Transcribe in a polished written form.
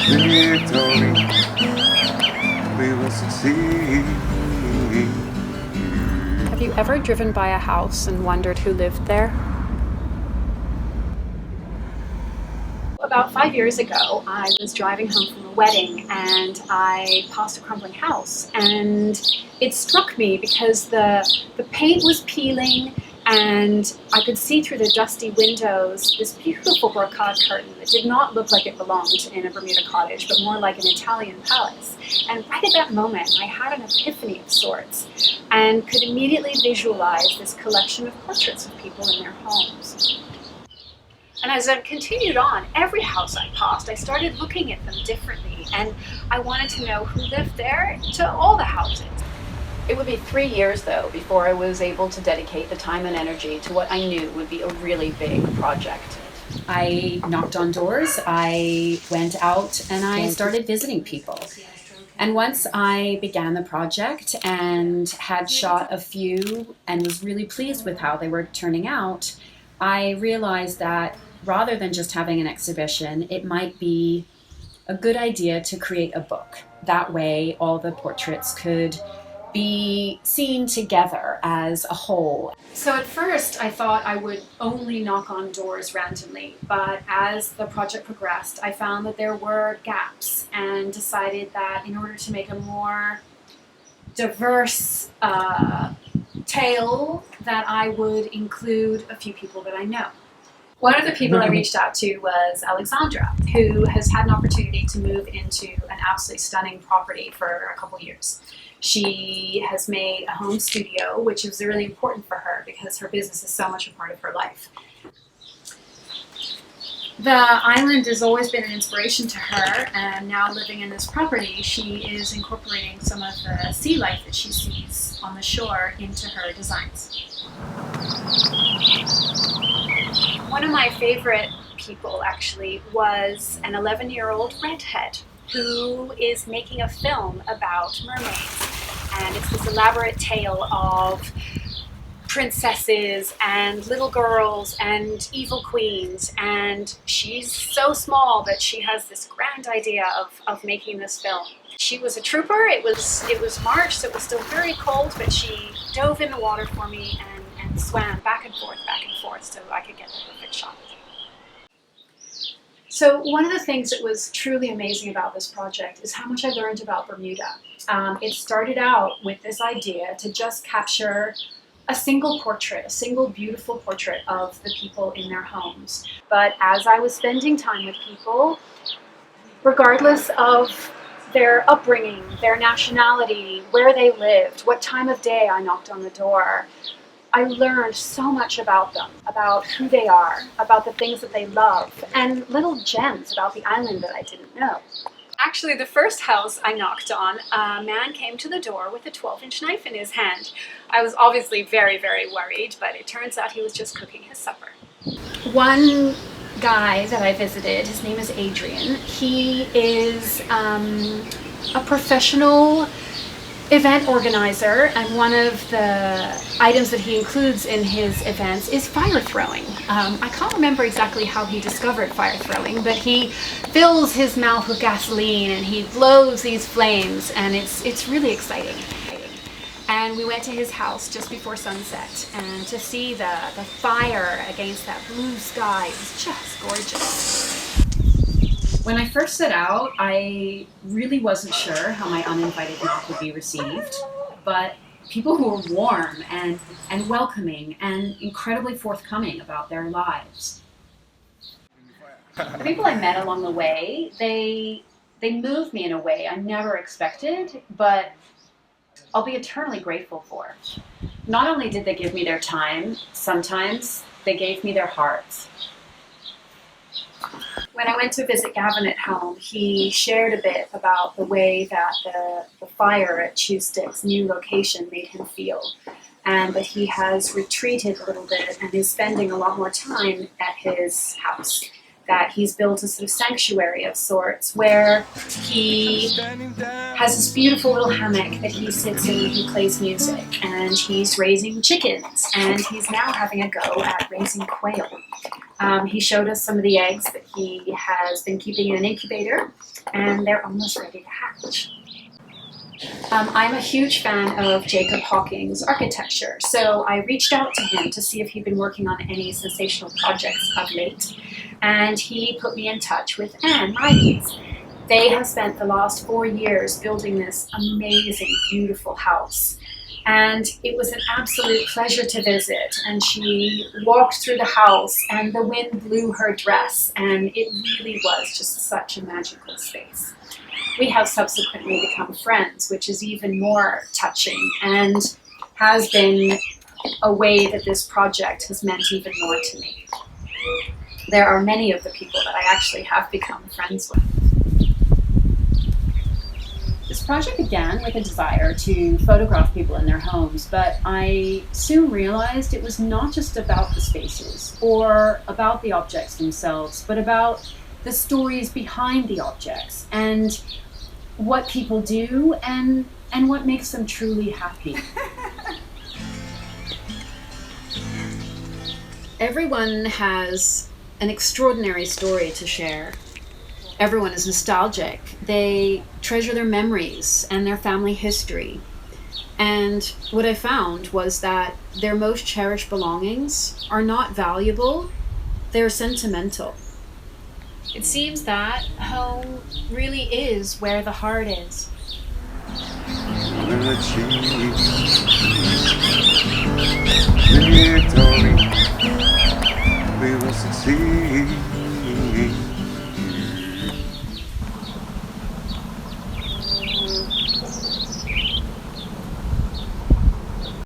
victory, we will succeed. Have you ever driven by a house and wondered who lived there? About 5 years ago, I was driving home from a wedding and I passed a crumbling house, and it struck me because the paint was peeling and I could see through the dusty windows this beautiful brocade curtain that did not look like it belonged in a Bermuda cottage, but more like an Italian palace. And right at that moment, I had an epiphany of sorts and could immediately visualize this collection of portraits of people in their homes. And as I continued on, every house I passed, I started looking at them differently, and I wanted to know who lived there to all the houses. It would be 3 years, though, before I was able to dedicate the time and energy to what I knew would be a really big project. I knocked on doors, I went out, and I started visiting people. And once I began the project and had shot a few and was really pleased with how they were turning out, I realized that rather than just having an exhibition, it might be a good idea to create a book. That way, all the portraits could be seen together as a whole. So at first I thought I would only knock on doors randomly, but as the project progressed, I found that there were gaps and decided that in order to make a more diverse tale, that I would include a few people that I know. One of the people I reached out to was Alexandra, who has had an opportunity to move into an absolutely stunning property for a couple years. She has made a home studio, which is really important for her because her business is so much a part of her life. The island has always been an inspiration to her, and now living in this property, she is incorporating some of the sea life that she sees on the shore into her designs. One of my favorite people, actually, was an 11-year-old redhead who is making a film about mermaids. And it's this elaborate tale of princesses and little girls and evil queens, and she's so small that she has this grand idea of making this film. She was a trooper. It was March, so it was still very cold, but she dove in the water for me and swam back and forth so I could get the perfect shot. So one of the things that was truly amazing about this project is how much I learned about Bermuda. It started out with this idea to just capture a single portrait, a single beautiful portrait of the people in their homes. But as I was spending time with people, regardless of their upbringing, their nationality, where they lived, what time of day I knocked on the door, I learned so much about them, about who they are, about the things that they love, and little gems about the island that I didn't know. Actually, the first house I knocked on, a man came to the door with a 12-inch knife in his hand. I was obviously very, very worried, but it turns out he was just cooking his supper. One guy that I visited, his name is Adrian. He is a professional event organizer, and one of the items that he includes in his events is fire throwing. I can't remember exactly how he discovered fire throwing, but he fills his mouth with gasoline and he blows these flames, and it's really exciting. And we went to his house just before sunset, and to see the fire against that blue sky was just gorgeous. When I first set out, I really wasn't sure how my uninvited knock would be received, but people who were warm and welcoming and incredibly forthcoming about their lives. The people I met along the way, they moved me in a way I never expected, but I'll be eternally grateful for. Not only did they give me their time, sometimes they gave me their hearts. When I went to visit Gavin at home, he shared a bit about the way that the fire at Chew Stick's new location made him feel, and that he has retreated a little bit and is spending a lot more time at his house. That he's built a sort of sanctuary of sorts where he has this beautiful little hammock that he sits in and he plays music, and he's raising chickens, and he's now having a go at raising quail. He showed us some of the eggs that he has been keeping in an incubator, and they're almost ready to hatch. I'm a huge fan of Jacob Hawking's architecture, so I reached out to him to see if he'd been working on any sensational projects of late, and he put me in touch with Anne Mides. They have spent the last 4 years building this amazing, beautiful house. And it was an absolute pleasure to visit. And she walked through the house and the wind blew her dress. And it really was just such a magical space. We have subsequently become friends, which is even more touching and has been a way that this project has meant even more to me. There are many of the people that I actually have become friends with. This project began with a desire to photograph people in their homes, but I soon realized it was not just about the spaces or about the objects themselves, but about the stories behind the objects and what people do and what makes them truly happy. Everyone has an extraordinary story to share. Everyone is nostalgic. They treasure their memories and their family history. And what I found was that their most cherished belongings are not valuable, they're sentimental. It seems that home really is where the heart is. Will achieve.